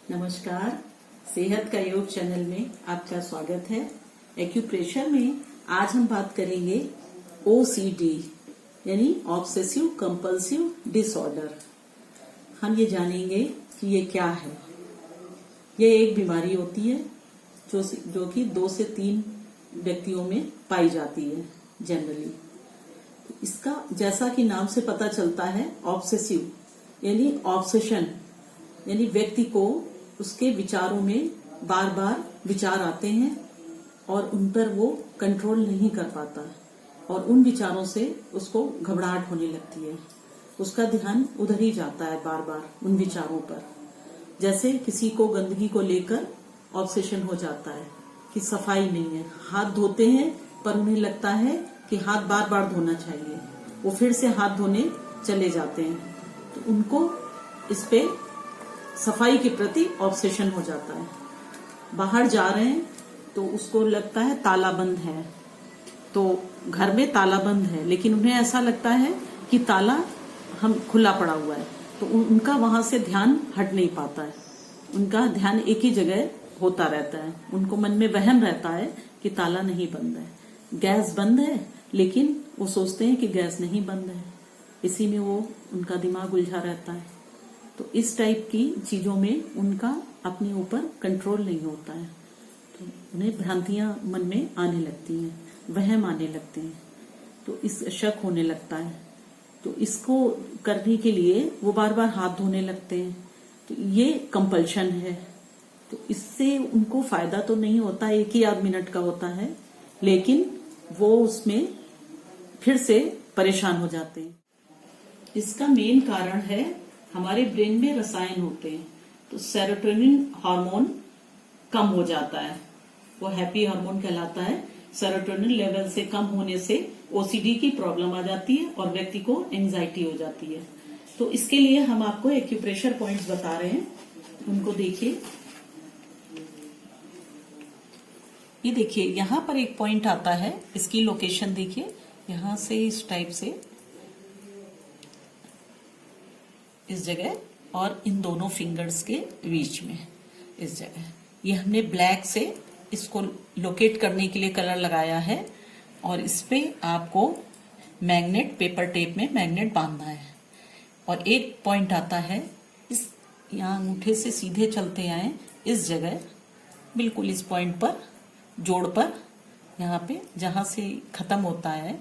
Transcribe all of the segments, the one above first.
नमस्कार। सेहत का योग चैनल में आपका स्वागत है। एक्यूप्रेशर में आज हम बात करेंगे OCD यानी ऑब्सेसिव कंपल्सिव डिसऑर्डर। हम ये जानेंगे कि ये क्या है। ये एक बीमारी होती है जो कि 2 से 3 व्यक्तियों में पाई जाती है जनरली। इसका जैसा कि नाम से पता चलता है ऑब्सेसिव यानी ऑब्सेशन यानी व्यक्ति को उसके विचारों में बार बार विचार आते हैं और उन पर वो कंट्रोल नहीं कर पाता और उन विचारों से उसको घबराहट होने लगती है। उसका ध्यान उधर ही जाता है बार बार उन विचारों पर। जैसे किसी को गंदगी को लेकर ऑब्सेशन हो जाता है कि सफाई नहीं है, हाथ धोते हैं पर उन्हें लगता है कि हाथ बार बार धोना चाहिए, वो फिर से हाथ धोने चले जाते हैं। तो उनको इस पे सफाई के प्रति ऑब्सेशन हो जाता है। बाहर जा रहे हैं तो उसको लगता है ताला बंद है, तो घर में ताला बंद है, लेकिन उन्हें ऐसा लगता है कि ताला हम खुला पड़ा हुआ है, तो उनका वहां से ध्यान हट नहीं पाता है। उनका ध्यान एक ही जगह होता रहता है। उनको मन में वहम रहता है कि ताला नहीं बंद है, गैस बंद है, लेकिन वो सोचते हैं कि गैस नहीं बंद है। इसी में वो उनका दिमाग उलझा रहता है। तो इस टाइप की चीजों में उनका अपने ऊपर कंट्रोल नहीं होता है, तो उन्हें भ्रांतियां मन में आने लगती हैं, वहम आने लगते हैं, तो इस शक होने लगता है। तो इसको करने के लिए वो बार बार हाथ धोने लगते हैं। तो ये कंपल्शन है। तो इससे उनको फायदा तो नहीं होता, 1 ही आध मिनट का होता है, लेकिन वो उसमें फिर से परेशान हो जाते हैं। इसका मेन कारण है हमारे ब्रेन में रसायन होते हैं। तो सेरोटोनिन हार्मोन कम हो जाता है, वो हैप्पी हार्मोन कहलाता है। सेरोटोनिन लेवल से कम होने से OCD की प्रॉब्लम आ जाती है और व्यक्ति को एंजाइटी हो जाती है। तो इसके लिए हम आपको एक्यूप्रेशर पॉइंट्स बता रहे हैं, उनको देखिए। ये देखिए, यहां पर एक पॉइंट आता है, इसकी लोकेशन देखिए। यहां से इस टाइप से इस जगह और इन दोनों फिंगर्स के बीच में इस जगह, ये हमने ब्लैक से इसको लोकेट करने के लिए कलर लगाया है। और इस पे आपको मैग्नेट, पेपर टेप में मैग्नेट बांधना है। और एक पॉइंट आता है, इस यहाँ अंगूठे से सीधे चलते आए इस जगह, बिल्कुल इस पॉइंट पर, जोड़ पर, यहाँ पे जहां से खत्म होता है,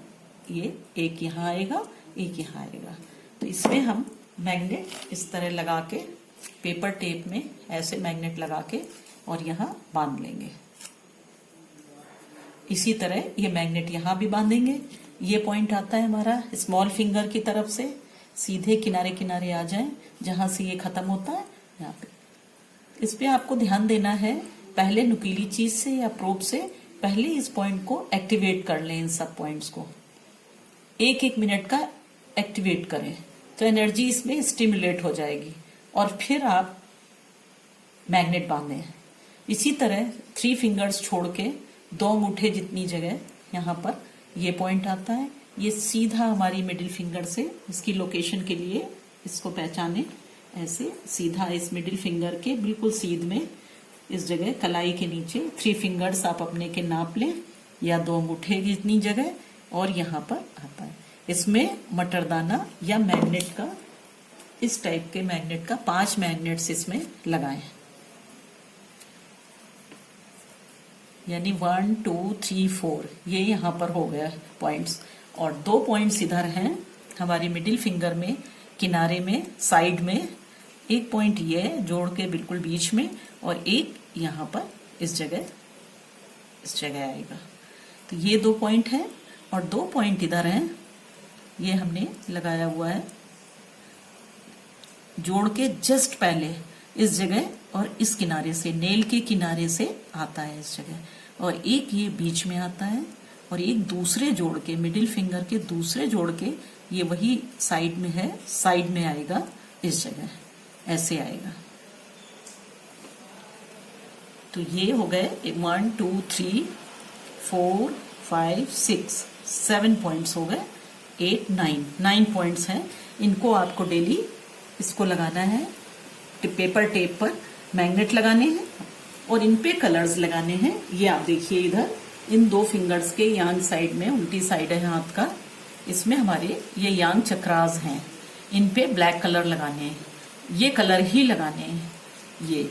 ये एक यहाँ आएगा, एक यहाँ आएगा। तो इसमें हम मैग्नेट इस तरह लगा के, पेपर टेप में ऐसे मैग्नेट लगा के और यहाँ बांध लेंगे। इसी तरह ये मैग्नेट यहाँ भी बांधेंगे। ये पॉइंट आता है हमारा स्मॉल फिंगर की तरफ से, सीधे किनारे किनारे आ जाए जहां से ये खत्म होता है, यहाँ पे। इस पे आपको ध्यान देना है, पहले नुकीली चीज से या प्रोब से पहले इस पॉइंट को एक्टिवेट कर लें। इन सब पॉइंट्स को 1-1 मिनट का एक्टिवेट करें, तो एनर्जी इसमें स्टिमुलेट हो जाएगी और फिर आप मैग्नेट बांधें। इसी तरह 3 फिंगर्स छोड़ के 2 अंगूठे जितनी जगह यहाँ पर ये पॉइंट आता है, ये सीधा हमारी मिडिल फिंगर से, इसकी लोकेशन के लिए इसको पहचाने, ऐसे सीधा इस मिडिल फिंगर के बिल्कुल सीध में इस जगह कलाई के नीचे 3 फिंगर्स आप अपने के नाप लें या 2 अंगूठे जितनी जगह, और यहाँ पर आता है। इसमें मटरदाना या मैग्नेट का, इस टाइप के मैग्नेट का 5 मैग्नेट्स इसमें लगाएं, यानी 1 2 3 4, ये यहाँ पर हो गया पॉइंट्स। और 2 पॉइंट्स इधर हैं हमारी मिडिल फिंगर में, किनारे में, साइड में। एक पॉइंट ये है जोड़ के बिल्कुल बीच में, और एक यहाँ पर इस जगह आएगा। तो ये 2 पॉइंट है, और 2 पॉइंट इधर हैं, ये हमने लगाया हुआ है जोड़ के जस्ट पहले इस जगह और इस किनारे से, नेल के किनारे से आता है इस जगह, और एक ये बीच में आता है, और एक दूसरे जोड़ के, मिडिल फिंगर के दूसरे जोड़ के, ये वही साइड में है, साइड में आएगा इस जगह, ऐसे आएगा। तो ये हो गए 1 2 3 4 5 6 7 पॉइंट्स हो गए, 8 9 पॉइंट्स हैं। इनको आपको डेली इसको लगाना है पेपर टेप पर मैग्नेट लगाने हैं और इन पे कलर्स लगाने हैं। ये आप देखिए इधर इन 2 फिंगर्स के यांग साइड में, उल्टी साइड है हाथ का, इसमें हमारे ये यांग चक्रास हैं। इन पे ब्लैक कलर लगाने हैं, ये कलर ही लगाने हैं। ये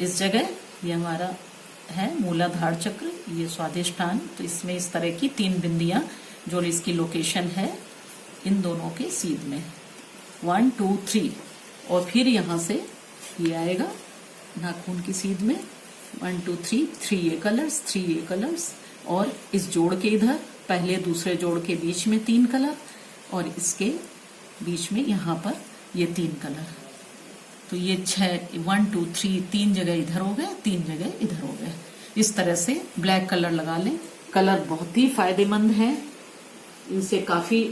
इस जगह ये हमारा है मूलाधार चक्र, ये स्वादिष्ठान। तो इसमें इस तरह की 3 बिंदियां जो इसकी लोकेशन है इन दोनों के सीध में 1 2 3। और फिर यहां से ये आएगा नाखून की सीध में 1 2 3, 3 ये कलर्स, 3 ये कलर्स। और इस जोड़ के इधर पहले दूसरे जोड़ के बीच में 3 कलर और इसके बीच में यहां पर ये 3 कलर। तो ये 1 2 3 3 जगह इधर हो गए, 3 जगह इधर हो गए। इस तरह से ब्लैक कलर लगा लें। कलर बहुत ही फायदेमंद है, इनसे काफी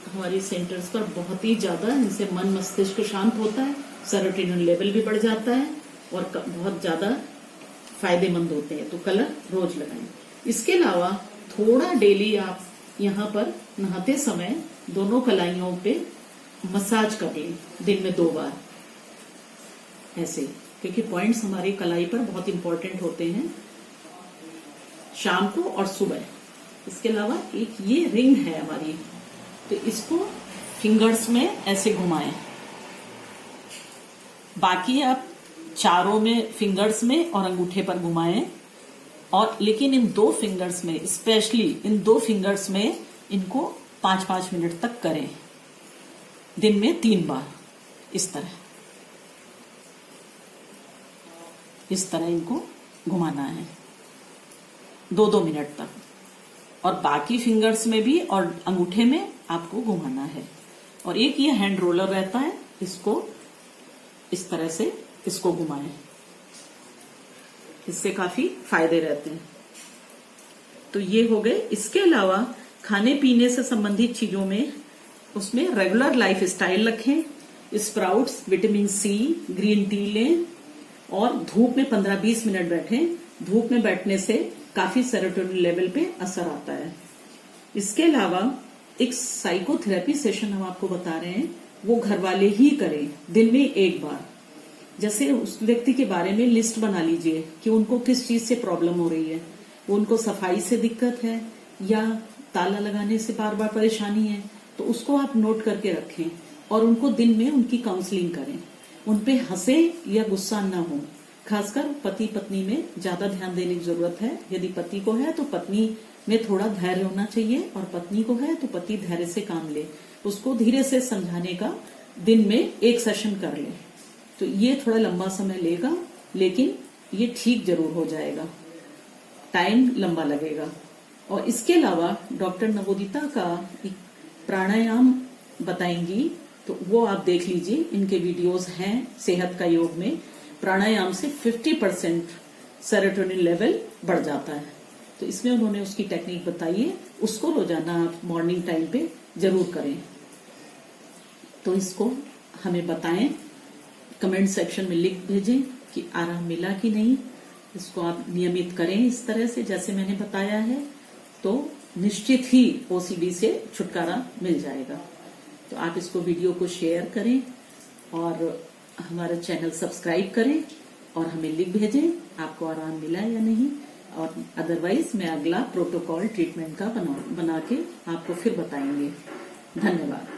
हमारी सेंटर्स पर बहुत ही ज्यादा, इनसे मन मस्तिष्क शांत होता है, सेरोटोनिन लेवल भी बढ़ जाता है और बहुत ज्यादा फायदेमंद होते हैं। तो कलर रोज लगाएं। इसके अलावा थोड़ा डेली आप यहाँ पर नहाते समय दोनों कलाइयों पे मसाज कर लें, दिन में 2 बार ऐसे, क्योंकि पॉइंट्स हमारी कलाई पर बहुत इंपॉर्टेंट होते हैं, शाम को और सुबह। इसके अलावा एक ये रिंग है हमारी, तो इसको फिंगर्स में ऐसे घुमाएं। बाकी आप चारों में फिंगर्स में और अंगूठे पर घुमाएं। और लेकिन इन 2 फिंगर्स में, स्पेशली इन 2 फिंगर्स में इनको 5-5 मिनट तक करें, दिन में 3 बार। इस तरह इनको घुमाना है 2-2 मिनट तक। और बाकी फिंगर्स में भी और अंगूठे में आपको घुमाना है। और एक ये हैंड रोलर रहता है, इसको इस तरह से इसको घुमाएं, इससे काफी फायदे रहते हैं। तो ये हो गए। इसके अलावा खाने पीने से संबंधित चीजों में उसमें रेगुलर लाइफ स्टाइल रखें, sprouts, vitamin C, green tea लें और धूप में 15-20 मिनट बैठें। धूप में बैठने से काफी सेरोटोनिन लेवल पे असर आता है। इसके अलावा एक साइकोथेरेपी सेशन हम आपको बता रहे हैं, वो घर वाले ही करें दिन में 1 बार। जैसे उस व्यक्ति के बारे में लिस्ट बना लीजिए कि उनको किस चीज से प्रॉब्लम हो रही है, उनको सफाई से दिक्कत है या ताला लगाने से बार बार परेशानी है, तो उसको आप नोट करके रखें और उनको दिन में उनकी काउंसलिंग करें। उनपे हंसे या गुस्सा ना हो। खासकर पति पत्नी में ज्यादा ध्यान देने की जरूरत है। यदि पति को है तो पत्नी में थोड़ा धैर्य होना चाहिए और पत्नी को है तो पति धैर्य से काम ले। उसको धीरे से समझाने का दिन में 1 सेशन कर ले। तो ये थोड़ा लंबा समय लेगा, लेकिन ये ठीक जरूर हो जाएगा, टाइम लंबा लगेगा। और इसके अलावा डॉक्टर नवोदिता का एक प्राणायाम बताएंगी, तो वो आप देख लीजिए, इनके वीडियोस हैं सेहत का योग में। प्राणायाम से 50% सेरोटोनिन लेवल बढ़ जाता है। तो इसमें उन्होंने उसकी टेक्निक बताई है, उसको रोजाना आप मॉर्निंग टाइम पे जरूर करें। तो इसको हमें बताएं, कमेंट सेक्शन में लिख भेजें कि आराम मिला कि नहीं। इसको आप नियमित करें इस तरह से जैसे मैंने बताया है, तो निश्चित ही ओसीडी से छुटकारा मिल जाएगा। तो आप इसको वीडियो को शेयर करें और हमारा चैनल सब्सक्राइब करें और हमें लिख भेजें आपको आराम मिला या नहीं। और अदरवाइज मैं अगला प्रोटोकॉल ट्रीटमेंट का बना के आपको फिर बताएंगे। धन्यवाद।